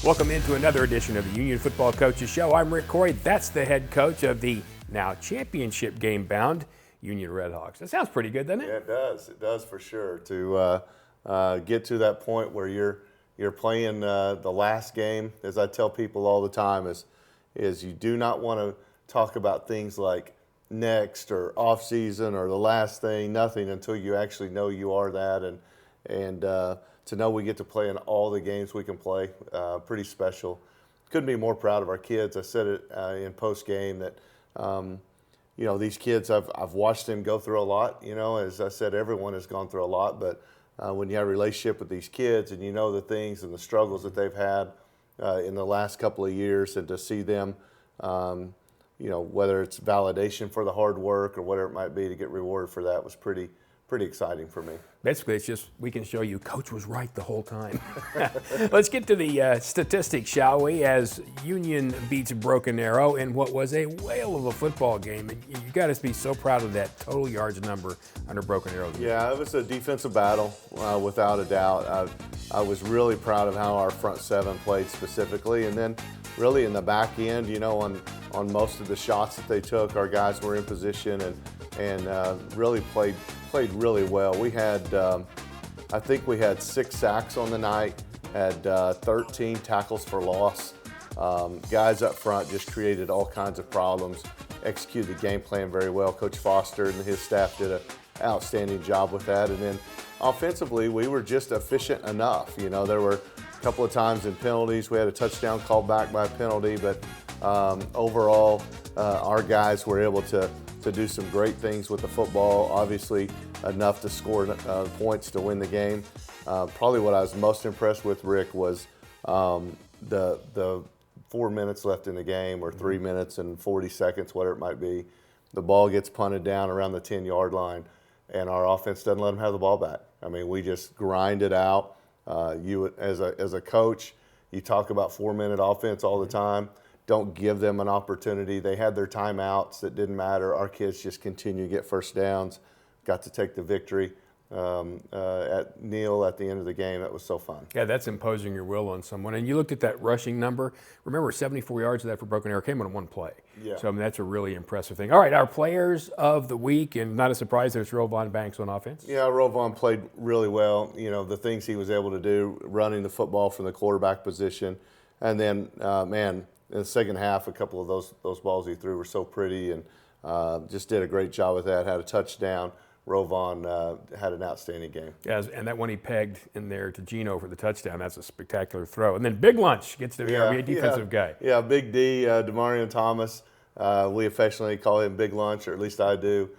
Welcome into another edition of the Union Football Coaches Show. I'm Rick Corey. That's the head coach of the now championship game-bound Union Redhawks. That sounds pretty good, doesn't it? Yeah, it does. It does for sure. To get to that point where you're playing the last game, as I tell people all the time, is you do not want to talk about things like next or off season or the last thing, nothing until you actually know you are that, and to know we get to play in all the games we can play, pretty special. Couldn't be more proud of our kids. I said it in post game that these kids, I've watched them go through a lot. As I said, everyone has gone through a lot, but when you have a relationship with these kids and you know the things and the struggles that they've had in the last couple of years, and to see them, whether it's validation for the hard work or whatever it might be, to get rewarded for that was pretty exciting for me. Basically, it's just we can show you Coach was right the whole time. Let's get to the statistics, shall we, as Union beats Broken Arrow in what was a whale of a football game. And you got to be so proud of that total yards number under Broken Arrow. Yeah, it was a defensive battle, without a doubt. I was really proud of how our front seven played specifically, and then really in the back end, on most of the shots that they took, our guys were in position and really played really well. We had, I think we had 6 sacks on the night, had 13 tackles for loss. Guys up front just created all kinds of problems, executed the game plan very well. Coach Foster and his staff did an outstanding job with that. And then offensively, we were just efficient enough. There were a couple of times in penalties. We had a touchdown called back by a penalty, but overall, our guys were able to do some great things with the football, obviously enough to score points to win the game. Probably what I was most impressed with, Rick, was the 4 minutes left in the game, or 3 minutes and 40 seconds, whatever it might be. The ball gets punted down around the 10-yard line, and our offense doesn't let them have the ball back. I mean, we just grind it out. You, as a coach, you talk about 4-minute offense all the time. Don't give them an opportunity. They had their timeouts that didn't matter. Our kids just continue to get first downs. Got to take the victory at Neal at the end of the game. That was so fun. Yeah, that's imposing your will on someone. And you looked at that rushing number. Remember, 74 yards of that for Broken Arrow came on one play. Yeah. So, that's a really impressive thing. All right, our players of the week, and not a surprise, there's Rovon Banks on offense. Yeah, Rovon played really well. The things he was able to do, running the football from the quarterback position. And then, in the second half, a couple of those balls he threw were so pretty, and just did a great job with that. Had a touchdown. Rovon had an outstanding game. Yeah, and that one he pegged in there to Gino for the touchdown. That's a spectacular throw. And then Big Lunch gets to be a defensive guy. Yeah, Big D, Demarion Thomas. We affectionately call him Big Lunch, or at least I do.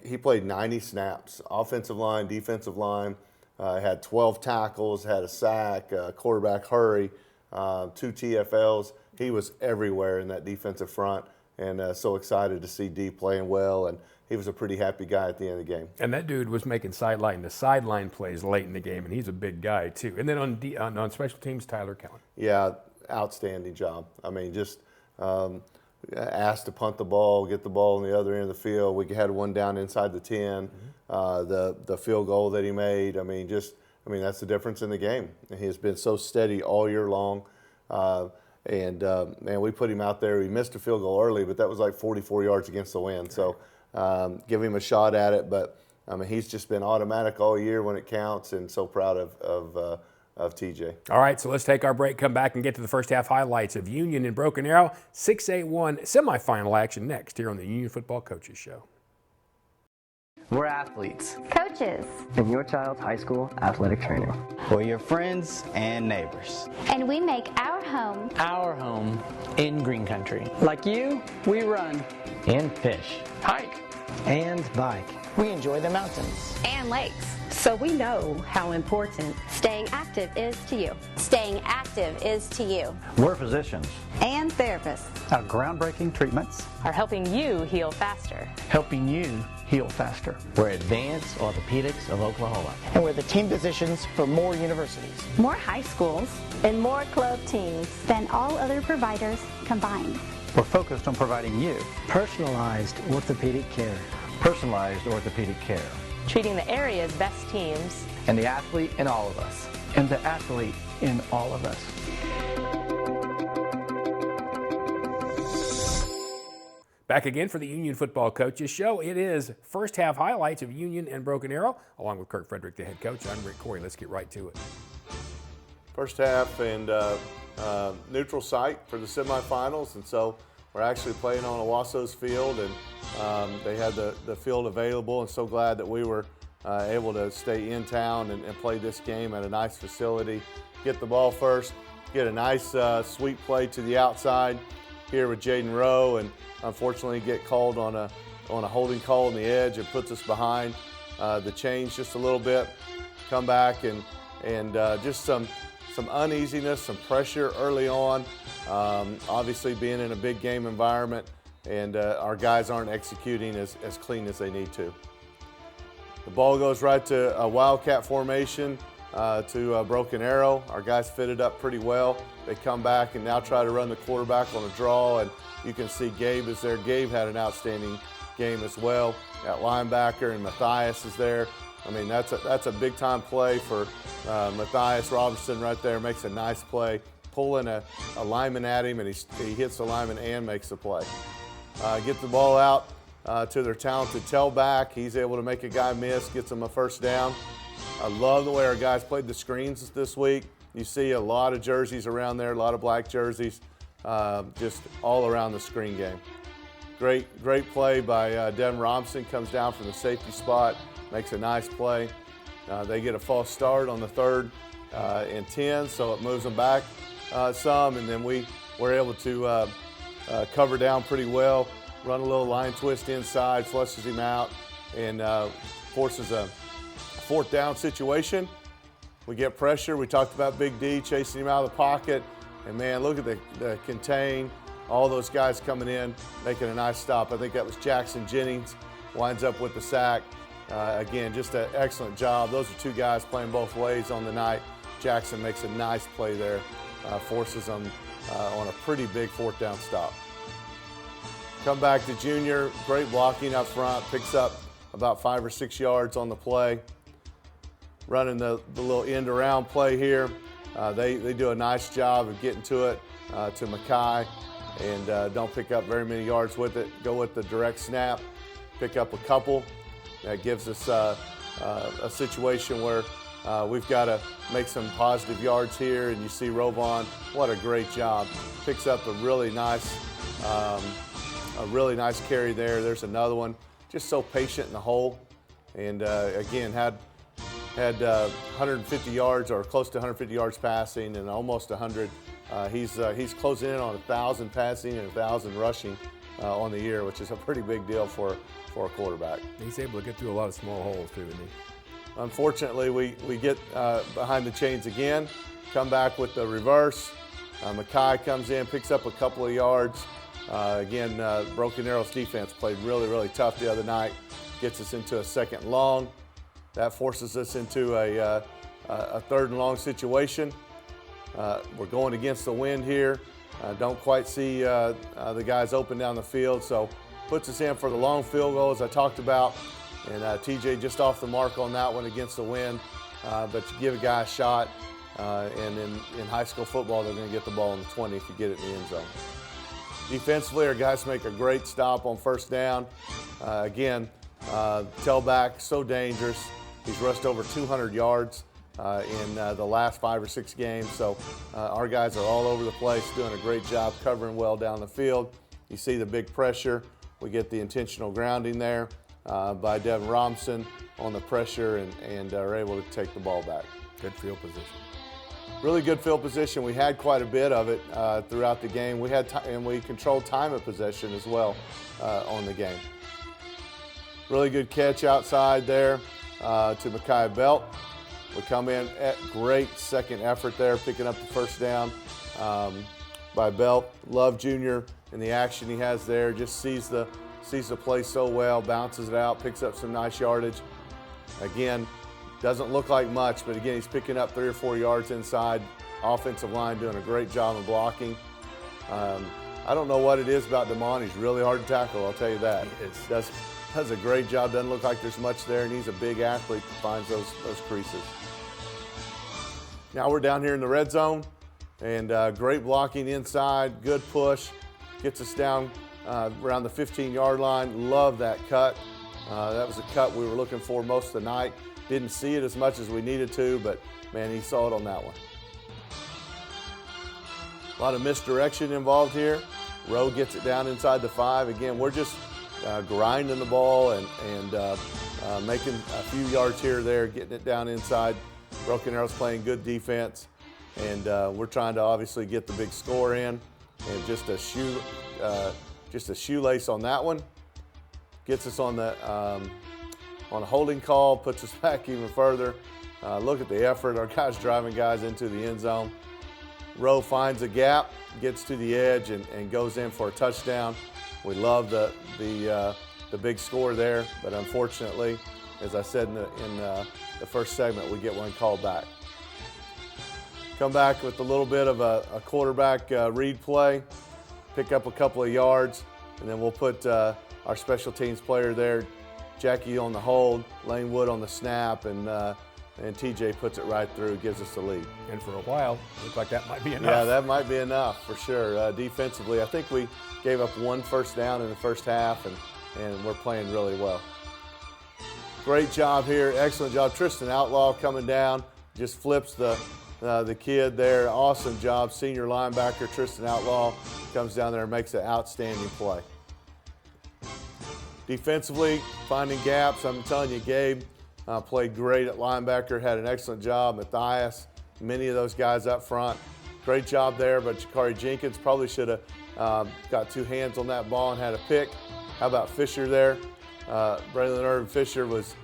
He played 90 snaps, offensive line, defensive line. Had 12 tackles, had a sack, quarterback hurry. 2 TFLs. He was everywhere in that defensive front, and so excited to see D playing well, and he was a pretty happy guy at the end of the game. And that dude was making sideline plays late in the game, and he's a big guy too. And then on special teams, Tyler Cowan. Yeah, outstanding job. I mean, just asked to punt the ball, get the ball on the other end of the field. We had one down inside the 10. The field goal that he made. That's the difference in the game. He has been so steady all year long. We put him out there. He missed a field goal early, but that was like 44 yards against the wind. So give him a shot at it. But, he's just been automatic all year when it counts, and so proud of TJ. All right, so let's take our break, come back, and get to the first half highlights of Union and Broken Arrow. 6-8-1 semifinal action next here on the Union Football Coaches Show. We're athletes, coaches, and your child's high school athletic trainer. We're your friends and neighbors. And we make our home in green country. Like you, we run And fish. hike, And bike. we enjoy the mountains. and lakes. So we know how important Staying active is to you. Staying active is to you. We're physicians. and therapists Our groundbreaking treatments. are helping you heal faster. Helping you heal faster. We're Advanced Orthopedics of Oklahoma. And we're the team physicians for more universities. more high schools And more club teams. than all other providers combined. We're focused on providing you Personalized orthopedic care. personalized orthopedic care. Treating the area's best teams. And the athlete in all of us. and the athlete in all of us. Back again for the Union Football Coaches Show. It is first half highlights of Union and Broken Arrow, along with Kirk Frederick, the head coach. I'm Rick Corey. Let's get right to it. First half and neutral site for the semifinals, and so we're actually playing on Owasso's field, and they had the field available, and so glad that we were able to stay in town and play this game at a nice facility. Get the ball first, get a nice sweep play to the outside here with Jaden Rowe, and unfortunately get called on a holding call on the edge. It puts us behind the chains just a little bit. Come back and just some uneasiness, some pressure early on. Obviously being in a big game environment, and our guys aren't executing as clean as they need to. The ball goes right to a Wildcat formation to a Broken Arrow. Our guys fitted up pretty well. They come back and now try to run the quarterback on a draw, and you can see Gabe is there. Gabe had an outstanding game as well at linebacker, and Matthias is there. I mean, that's a big-time play for Matthias Robinson right there. Makes a nice play, pulling a lineman at him, and he hits the lineman and makes the play. Get the ball out to their talented tailback. He's able to make a guy miss, gets them a first down. I love the way our guys played the screens this week. You see a lot of jerseys around there, a lot of black jerseys, just all around the screen game. Great play by Devin Robinson, comes down from the safety spot, makes a nice play. They get a false start on the 3rd and 10, so it moves them back some, and then we were able to cover down pretty well, run a little line twist inside, flushes him out, and forces a 4th down situation. We get pressure. We talked about Big D chasing him out of the pocket, and man, look at the contain. All those guys coming in, making a nice stop. I think that was Jackson Jennings, winds up with the sack. Again, just an excellent job. Those are 2 guys playing both ways on the night. Jackson makes a nice play there, forces them on a pretty big 4th down stop. Come back to Junior, great blocking up front, picks up about 5 or 6 yards on the play. Running the little end around play here. They do a nice job of getting to it to Mackay, and don't pick up very many yards with it. Go with the direct snap, pick up a couple. That gives us a situation where we've got to make some positive yards here, and you see Rovon, what a great job. Picks up a really nice carry there. There's another one. Just so patient in the hole, and again had 150 yards or close to 150 yards passing and almost 100. He's closing in on 1,000 passing and 1,000 rushing on the year, which is a pretty big deal for a quarterback. He's able to get through a lot of small holes too, isn't he? Unfortunately, we get behind the chains again, come back with the reverse. Mackay comes in, picks up a couple of yards. Again, Broken Arrow's defense played really, really tough the other night. Gets us into a 2nd and long. That forces us into a 3rd and long situation. We're going against the wind here. Don't quite see the guys open down the field, so puts us in for the long field goal, as I talked about. And TJ just off the mark on that one against the wind. But you give a guy a shot, and in high school football, they're going to get the ball in the 20 if you get it in the end zone. Defensively, our guys make a great stop on 1st down. Again, tailback, so dangerous. He's rushed over 200 yards in the last 5 or 6 games. So our guys are all over the place, doing a great job covering well down the field. You see the big pressure. We get the intentional grounding there by Devin Robinson on the pressure, and are able to take the ball back. Good field position. Really good field position. We had quite a bit of it throughout the game. And we controlled time of possession as well on the game. Really good catch outside there to Mackay Belt. We come in at great 2nd effort there, picking up the 1st down by Belt. Love Junior and the action he has there. Just sees the play so well, bounces it out, picks up some nice yardage. Again, doesn't look like much, but again, he's picking up 3 or 4 yards inside. Offensive line doing a great job of blocking. I don't know what it is about DeMond. He's really hard to tackle, I'll tell you that. Does a great job. Doesn't look like there's much there, and he's a big athlete that finds those creases. Now we're down here in the red zone, and great blocking inside, good push, gets us down around the 15-yard line. Love that cut. That was a cut we were looking for most of the night. Didn't see it as much as we needed to, but man, he saw it on that one. A lot of misdirection involved here. Rowe gets it down inside the 5. Again, we're just grinding the ball and making a few yards here or there, getting it down inside. Broken Arrow's playing good defense, and we're trying to obviously get the big score in. And just a shoelace on that one gets us on the on a holding call, puts us back even further. Look at the effort. Our guys driving guys into the end zone. Rowe finds a gap, gets to the edge, and goes in for a touchdown. We love the big score there, but unfortunately, as I said in the first segment, we get one called back. Come back with a little bit of a quarterback read play, pick up a couple of yards, and then we'll put our special teams player there, Jackie on the hold, Lane Wood on the snap, and TJ puts it right through, gives us the lead. And for a while, it looked like that might be enough. Yeah, that might be enough for sure. Defensively, I think we gave up 1 first down in the first half, and we're playing really well. Great job here, excellent job. Tristan Outlaw coming down, just flips the kid there. Awesome job, senior linebacker Tristan Outlaw comes down there and makes an outstanding play. Defensively, finding gaps. I'm telling you, Gabe played great at linebacker, had an excellent job. Matthias, many of those guys up front. Great job there, but Jakari Jenkins probably should have got 2 hands on that ball and had a pick. How about Fisher there? Braylon Irvin Fisher was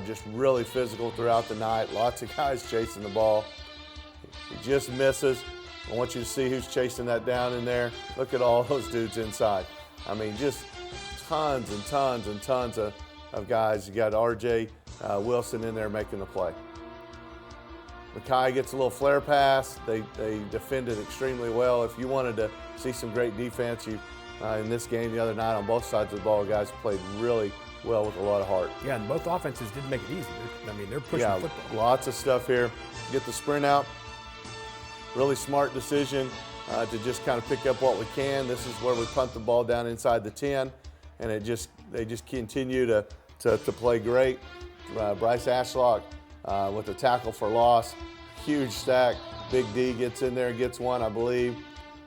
just really physical throughout the night. Lots of guys chasing the ball. He just misses. I want you to see who's chasing that down in there. Look at all those dudes inside. I mean, just tons and tons and tons of guys. You got R.J. Wilson in there making the play. Mackay gets a little flare pass. They defended extremely well. If you wanted to see some great defense, in this game the other night on both sides of the ball, guys played really well with a lot of heart. Yeah, and both offenses didn't make it easy. They're pushing football. Lots of stuff here. Get the sprint out. Really smart decision to just kind of pick up what we can. This is where we punt the ball down inside the 10, and they just continue to play great. Bryce Ashlock with a tackle for loss. Huge stack. Big D gets in there and gets one, I believe.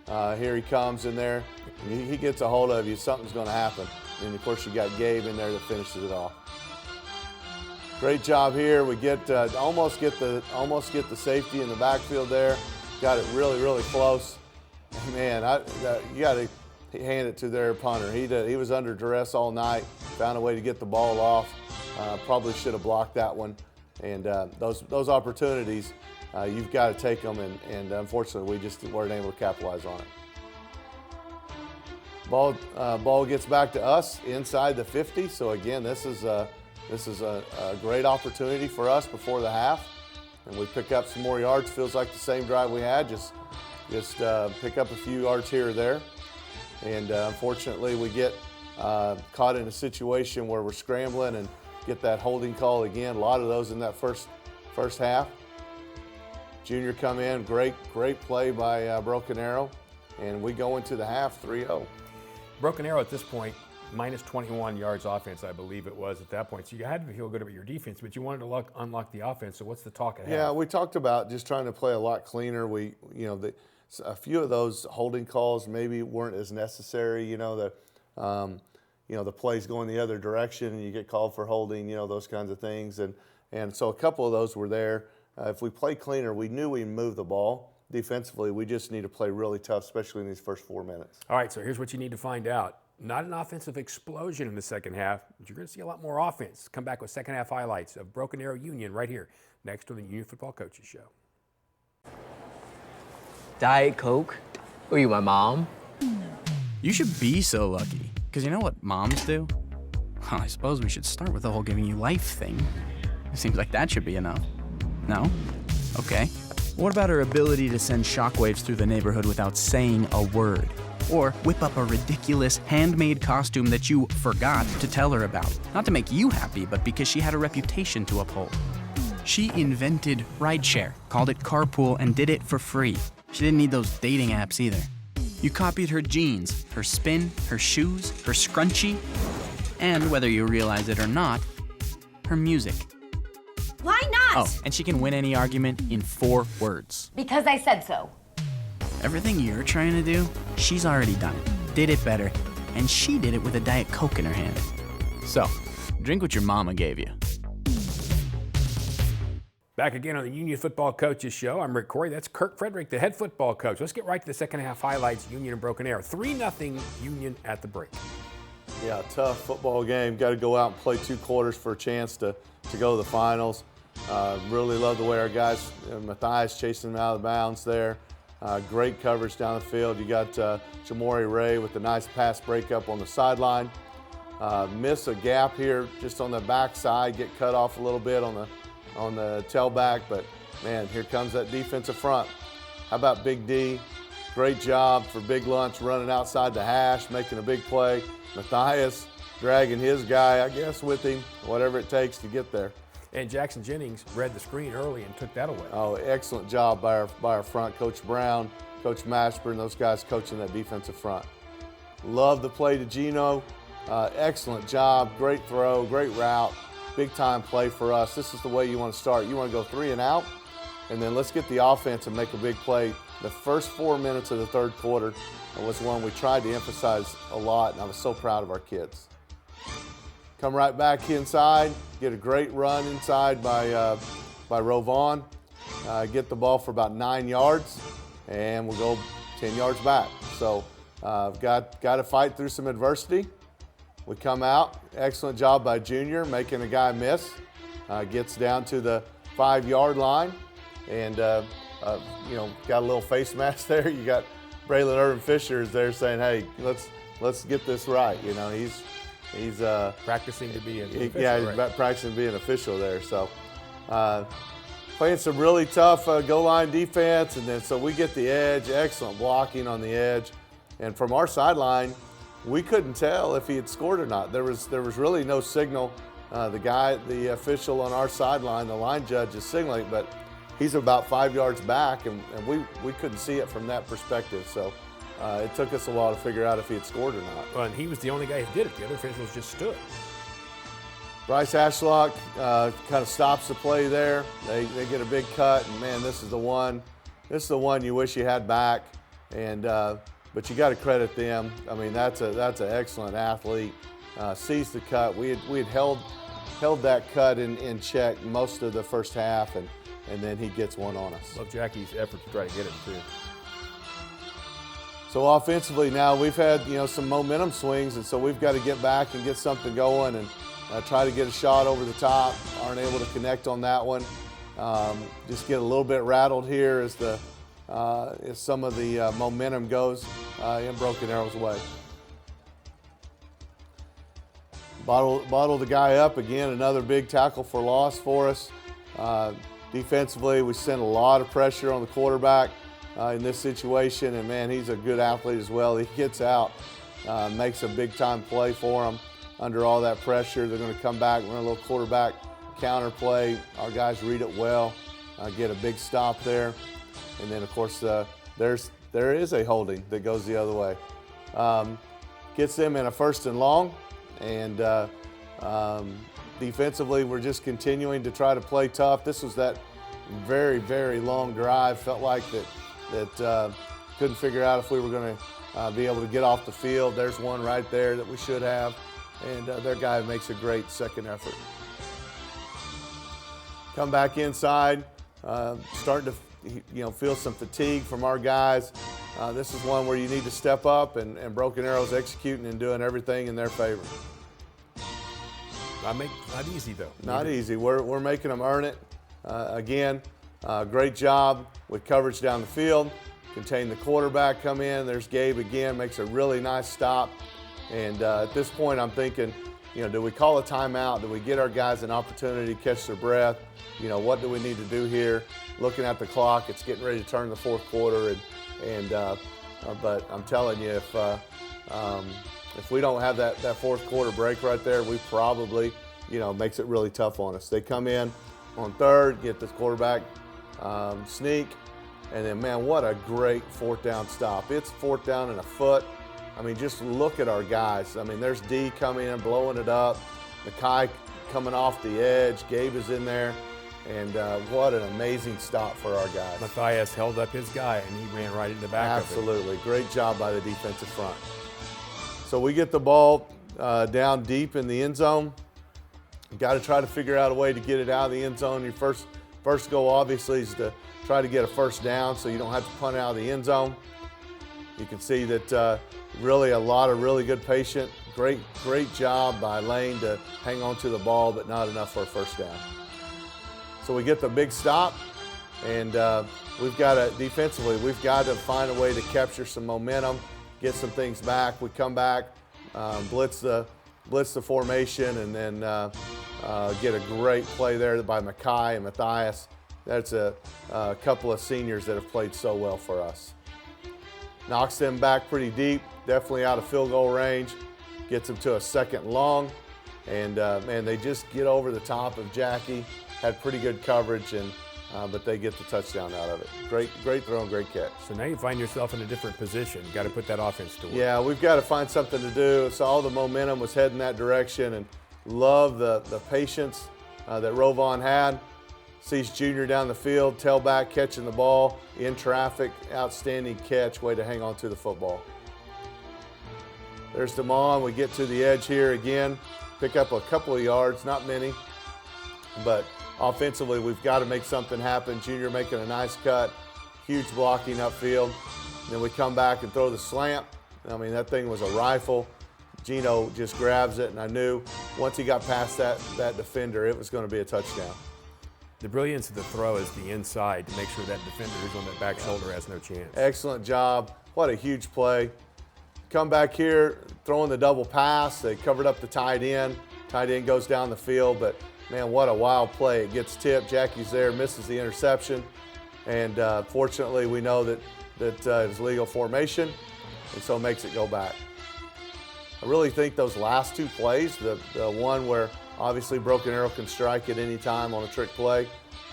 Here he comes in there. He gets a hold of you. Something's going to happen. And, of course, you got Gabe in there that finishes it off. Great job here. We get almost get the safety in the backfield there. Got it really, really close. Man, you got to hand it to their punter. He was under duress all night. Found a way to get the ball off. Probably should have blocked that one. And those opportunities, you've got to take them. And unfortunately, we just weren't able to capitalize on it. Ball gets back to us inside the 50. So again, this is a great opportunity for us before the half, and we pick up some more yards. Feels like the same drive we had, just pick up a few yards here or there. And unfortunately, we get caught in a situation where we're scrambling and get that holding call again. A lot of those in that first half. Junior come in, great play by Broken Arrow, and we go into the half 3-0. Broken Arrow at this point, minus 21 yards offense, I believe it was at that point. So you had to feel good about your defense, but you wanted to unlock the offense. So what's the talk at half? Yeah, we talked about just trying to play a lot cleaner. A few of those holding calls maybe weren't as necessary. The plays going the other direction and you get called for holding. Those kinds of things. And so a couple of those were there. If we play cleaner, we knew we'd move the ball. Defensively, we just need to play really tough, especially in these first 4 minutes. All right, so here's what you need to find out. Not an offensive explosion in the second half, but you're going to see a lot more offense. Come back with second half highlights of Broken Arrow Union right here, next on the Union Football Coaches Show. Diet Coke? Were you my mom? You should be so lucky, because you know what moms do? Well, I suppose we should start with the whole giving you life thing. It seems like that should be enough. No? Okay. What about her ability to send shockwaves through the neighborhood without saying a word? Or whip up a ridiculous handmade costume that you forgot to tell her about? Not to make you happy, but because she had a reputation to uphold. She invented rideshare, called it carpool, and did it for free. She didn't need those dating apps either. You copied her jeans, her spin, her shoes, her scrunchie, and whether you realize it or not, her music. Why not? Oh, and she can win any argument in 4 words. Because I said so. Everything you're trying to do, she's already done it, did it better, and she did it with a Diet Coke in her hand. So, drink what your mama gave you. Back again on the Union Football Coaches Show. I'm Rick Corey. That's Kirk Frederick, the head football coach. Let's get right to the second half highlights, Union and Broken Arrow. 3-0 Union at the break. Yeah, tough football game. Got to go out and play 2 quarters for a chance to go to the finals. Really love the way our guys, Matthias chasing them out of bounds there. Great coverage down the field. You got Jamori Ray with a nice pass breakup on the sideline. Miss a gap here just on the backside, get cut off a little bit on the tailback, but man, here comes that defensive front. How about Big D? Great job for Big Lunch running outside the hash, making a big play. Matthias dragging his guy, I guess, with him, whatever it takes to get there. And Jackson Jennings read the screen early and took that away. Oh, excellent job by our front, Coach Brown, Coach Mashburn, those guys coaching that defensive front. Love the play to Gino. Excellent job, great throw, great route, big time play for us. This is the way you want to start. You want to go 3 and out, and then let's get the offense and make a big play. The first 4 minutes of the third quarter was one we tried to emphasize a lot, and I was so proud of our kids. Come right back inside, get a great run inside by Rovon, get the ball for about 9 yards, and we'll go 10 yards back. So got to fight through some adversity. We come out, excellent job by Junior, making a guy miss. Gets down to the 5-yard line, and got a little face mask there. You got Braylon Irvin Fisher is there saying, "Hey, let's get this right." He's practicing to be an official. Yeah, he's practicing to be an official there. So playing some really tough goal line defense, and then so we get the edge. Excellent blocking on the edge, and from our sideline, we couldn't tell if he had scored or not. There was really no signal. The official on our sideline, the line judge, is signaling, but he's about 5 yards back, and we couldn't see it from that perspective. So it took us a while to figure out if he had scored or not. Well, and he was the only guy who did it. The other officials just stood. Bryce Ashlock kind of stops the play there. They get a big cut, and man, this is the one you wish you had back. And but you got to credit them. I mean, that's an excellent athlete. Sees the cut. We had held that cut in check most of the first half, and then he gets one on us. Love Jackie's effort to try to get it too. So offensively now we've had some momentum swings, and so we've got to get back and get something going and try to get a shot over the top. Aren't able to connect on that one. Just get a little bit rattled here as some of the momentum goes in Broken Arrow's way. Bottle the guy up again. Another big tackle for loss for us. Defensively, we sent a lot of pressure on the quarterback in this situation, and man, he's a good athlete as well. He gets out, makes a big-time play for him under all that pressure. They're going to come back, run a little quarterback counter play. Our guys read it well, get a big stop there, and then of course there is a holding that goes the other way. Gets them in a 1st and long, and defensively, we're just continuing to try to play tough. This was that very, very long drive. Felt like that couldn't figure out if we were going to be able to get off the field. There's one right there that we should have, and their guy makes a great second effort. Come back inside, starting to feel some fatigue from our guys. This is one where you need to step up, and Broken Arrow's executing and doing everything in their favor. Not easy though. Not easy. We're making them earn it. Again, great job with coverage down the field. Contain the quarterback, come in. There's Gabe again, makes a really nice stop. And at this point, I'm thinking, do we call a timeout? Do we get our guys an opportunity to catch their breath? What do we need to do here? Looking at the clock, it's getting ready to turn the 4th quarter, but I'm telling you, if we don't have that 4th quarter break right there, we probably, makes it really tough on us. They come in, on third, get the quarterback sneak, and then, man, what a great fourth down stop. It's fourth down and a foot. I mean, just look at our guys. I mean, there's D coming in, blowing it up. Mackay coming off the edge. Gabe is in there. And what an amazing stop for our guys. Matthias held up his guy, and he ran right in the back of it. Absolutely. Great job by the defensive front. So we get the ball down deep in the end zone. You got to try to figure out a way to get it out of the end zone. Your first goal, obviously, is to try to get a first down so you don't have to punt out of the end zone. You can see that really a lot of really good patience. Great job by Lane to hang on to the ball, but not enough for a first down. So we get the big stop, and we've got to, defensively, we've got to find a way to capture some momentum, get some things back. We come back, blitz the formation, and then get a great play there by Mackay and Matthias. That's a couple of seniors that have played so well for us. Knocks them back pretty deep, definitely out of field goal range, gets them to a second long, and man, they just get over the top of Jackie. Had pretty good coverage, and but they get the touchdown out of it. Great throw and great catch. So now you find yourself in a different position. You got to put that offense to work. Yeah, we've got to find something to do. So all the momentum was heading that direction, and love the patience that Rovon had. Sees Junior down the field, tailback catching the ball in traffic. Outstanding catch, way to hang on to the football. There's Damon. We get to the edge here again. Pick up a couple of yards, not many, but offensively, we've got to make something happen. Junior making a nice cut, huge blocking upfield. Then we come back and throw the slant. I mean, that thing was a rifle. Gino just grabs it, and I knew once he got past that defender, it was going to be a touchdown. The brilliance of the throw is the inside to make sure that defender who's on that back shoulder has no chance. Excellent job. What a huge play. Come back here, throwing the double pass. They covered up the tight end. Tight end goes down the field, but man, what a wild play. It gets tipped. Jackie's there, misses the interception. And fortunately, we know that it was legal formation, and so makes it go back. I really think those last two plays, the one where obviously Broken Arrow can strike at any time on a trick play,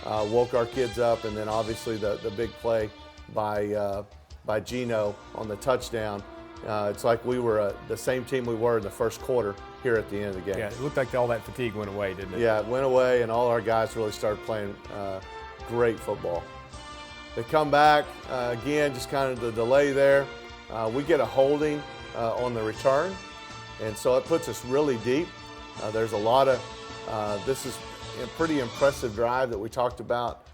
woke our kids up, and then obviously the big play by Gino on the touchdown. It's like we were the same team we were in the first quarter here at the end of the game. Yeah, it looked like all that fatigue went away, didn't it? Yeah, it went away, and all our guys really started playing great football. They come back, again, just kind of the delay there. We get a holding on the return, and so it puts us really deep. There's a lot of, this is a pretty impressive drive that we talked about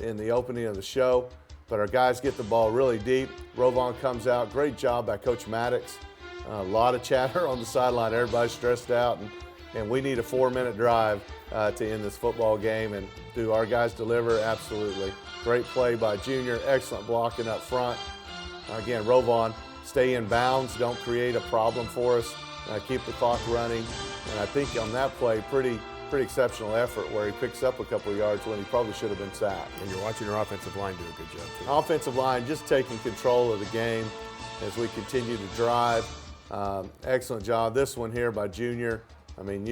in the opening of the show, but our guys get the ball really deep. Rovon comes out, great job by Coach Maddox. A lot of chatter on the sideline, everybody's stressed out, and we need a 4-minute drive to end this football game, and do our guys deliver? Absolutely. Great play by Junior, excellent blocking up front. Again, Rovon, stay in bounds, don't create a problem for us, keep the clock running, and I think on that play, pretty exceptional effort where he picks up a couple of yards when he probably should have been sacked. And you're watching your offensive line do a good job too. Offensive line just taking control of the game as we continue to drive. Excellent job. This one here by Junior. I mean,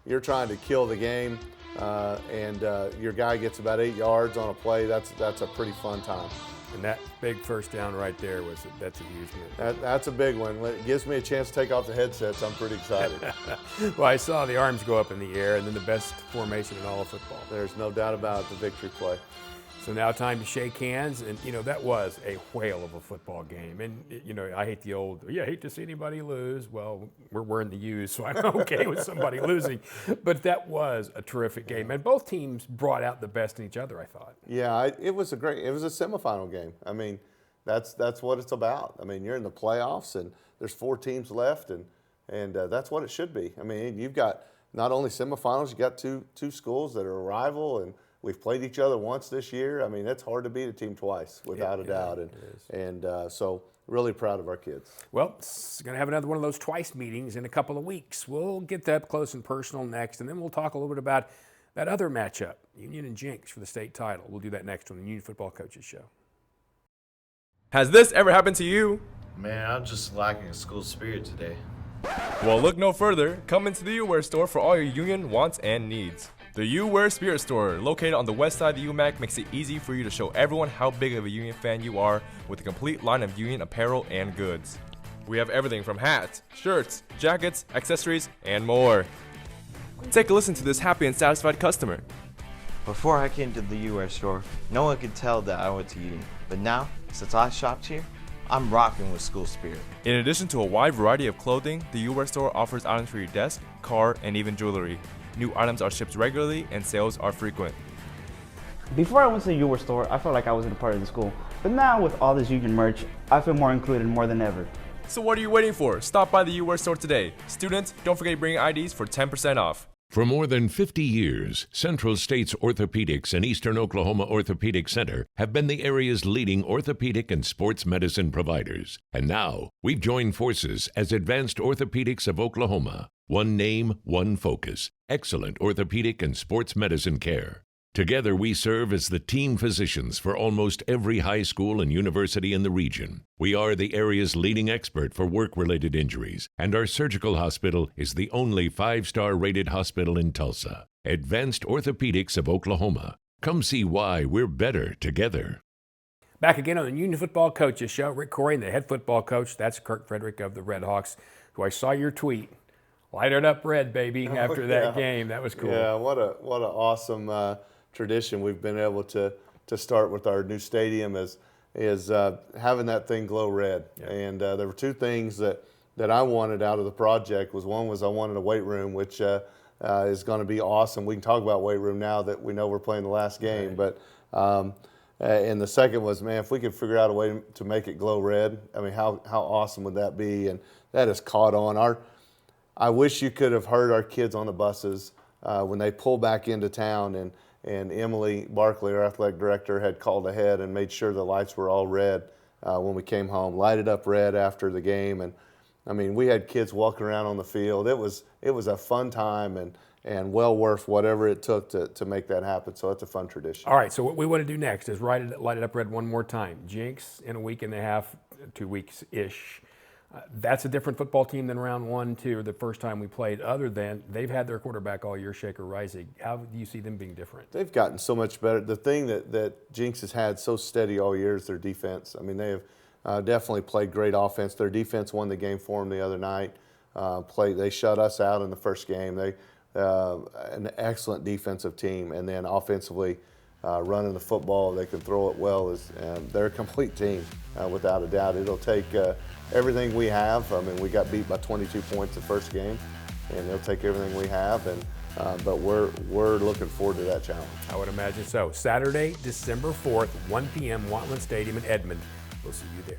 you're trying to kill the game, and your guy gets about 8 yards on a play. That's a pretty fun time. And that big first down right there that's a huge move. That's a big one. When it gives me a chance to take off the headsets, I'm pretty excited. Well, I saw the arms go up in the air, and then the best formation in all of football. There's no doubt about it, the victory play. So now time to shake hands, and that was a whale of a football game. And I hate the old, I hate to see anybody lose. Well, we're wearing the U's, so I'm okay with somebody losing. But that was a terrific game, and both teams brought out the best in each other, I thought. Yeah, it was a semifinal game. I mean, that's what it's about. I mean, you're in the playoffs, and there's 4 teams left, and that's what it should be. I mean, you've got not only semifinals, you got two schools that are a rival, and we've played each other once this year. I mean, it's hard to beat a team twice, without a doubt. And so really proud of our kids. Well, it's going to have another one of those twice meetings in a couple of weeks. We'll get that up close and personal next, and then we'll talk a little bit about that other matchup, Union and Jinx for the state title. We'll do that next on the Union Football Coaches Show. Has this ever happened to you? Man, I'm just lacking a school spirit today. Well, look no further. Come into the U-Wear store for all your Union wants and needs. The You Wear Spirit Store, located on the west side of the UMAC, makes it easy for you to show everyone how big of a Union fan you are with a complete line of Union apparel and goods. We have everything from hats, shirts, jackets, accessories, and more. Take a listen to this happy and satisfied customer. Before I came to the You Wear store, no one could tell that I went to Union. But now, since I shopped here, I'm rocking with school spirit. In addition to a wide variety of clothing, the You Wear store offers items for your desk, car, and even jewelry. New items are shipped regularly and sales are frequent. Before I went to the You Wear store, I felt like I wasn't a part of the school. But now with all this Union merch, I feel more included more than ever. So what are you waiting for? Stop by the You Wear store today. Students, don't forget to bring IDs for 10% off. For more than 50 years, Central States Orthopedics and Eastern Oklahoma Orthopedic Center have been the area's leading orthopedic and sports medicine providers. And now, we've joined forces as Advanced Orthopedics of Oklahoma. One name, one focus. Excellent orthopedic and sports medicine care. Together, we serve as the team physicians for almost every high school and university in the region. We are the area's leading expert for work-related injuries, and our surgical hospital is the only 5-star rated hospital in Tulsa. Advanced Orthopedics of Oklahoma. Come see why we're better together. Back again on the Union Football Coaches Show. Rick Corey, the head football coach. That's Kirk Frederick of the Redhawks, who I saw your tweet. Light it up red, baby, after that game. That was cool. Yeah, what an awesome tradition we've been able to start with our new stadium is having that thing glow red. Yeah. And there were two things that I wanted out of the project. One was I wanted a weight room, which is going to be awesome. We can talk about weight room now that we know we're playing the last game. Right. But and the second was, man, if we could figure out a way to make it glow red, I mean, how awesome would that be? And that has caught on. I wish you could have heard our kids on the buses when they pull back into town, and Emily Barkley, our athletic director, had called ahead and made sure the lights were all red when we came home, lighted up red after the game. And I mean, we had kids walking around on the field. It was a fun time and well worth whatever it took to make that happen. So that's a fun tradition. All right, so what we want to do next is light it up red one more time. Jinx in a week and a half, 2 weeks-ish. That's a different football team than round 1, 2, the first time we played, other than they've had their quarterback all year, Shaker Rising. How do you see them being different? They've gotten so much better. The thing that Jinx has had so steady all year is their defense. I mean, they have definitely played great offense. Their defense won the game for them the other night. They shut us out in the first game. They an excellent defensive team, and then offensively running the football, they can throw it well. They're a complete team, without a doubt. It'll take everything we have. I mean, we got beat by 22 points the first game, and they'll take everything we have. But we're looking forward to that challenge. I would imagine so. Saturday, December 4th, 1 p.m., Watland Stadium in Edmond. We'll see you there.